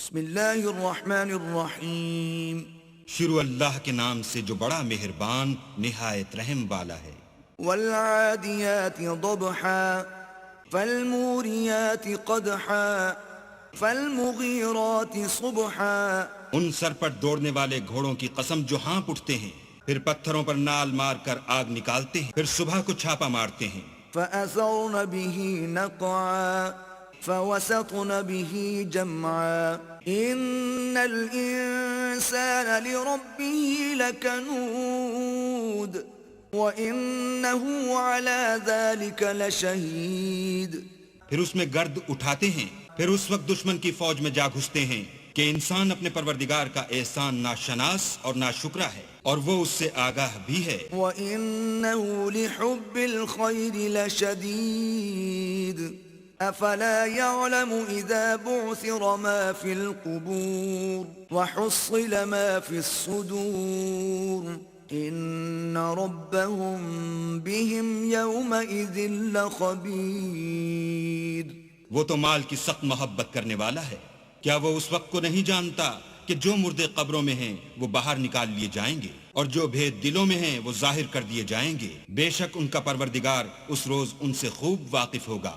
بسم اللہ الرحمن الرحیم شروع اللہ کے نام سے جو بڑا مہربان نہایت رحم والا ہے۔ والعادیات ضبحا فالموریات قدحا فالمغیرات صبحا ان سر پر دوڑنے والے گھوڑوں کی قسم جو ہانپ اٹھتے ہیں، پھر پتھروں پر نال مار کر آگ نکالتے ہیں، پھر صبح کو چھاپا مارتے ہیں۔ فأثرن به نقعا فوسطن به جمعا ان الانسان لربه لکنود وانه على ذلك لشہید۔ پھر اس میں گرد اٹھاتے ہیں، پھر اس وقت دشمن کی فوج میں جا گھستے ہیں کہ انسان اپنے پروردگار کا احسان ناشناس اور ناشکرا ہے، اور وہ اس سے آگاہ بھی ہے۔ وَإِنَّهُ لِحُبِّ الْخَيْرِ لَشَدِيدٌ أَفَلَا يَعْلَمُ إِذَا بُعْثِرَ مَا فِي الْقُبُورِ وَحُصِّلَ مَا فِي الصُّدُورِ إِنَّ رَبَّهُمْ بِهِمْ يَوْمَئِذٍ لَخَبِيرٌ۔ وہ تو مال کی سخت محبت کرنے والا ہے، کیا وہ اس وقت کو نہیں جانتا کہ جو مردے قبروں میں ہیں وہ باہر نکال لیے جائیں گے، اور جو بھید دلوں میں ہیں وہ ظاہر کر دیے جائیں گے۔ بے شک ان کا پروردگار اس روز ان سے خوب واقف ہوگا۔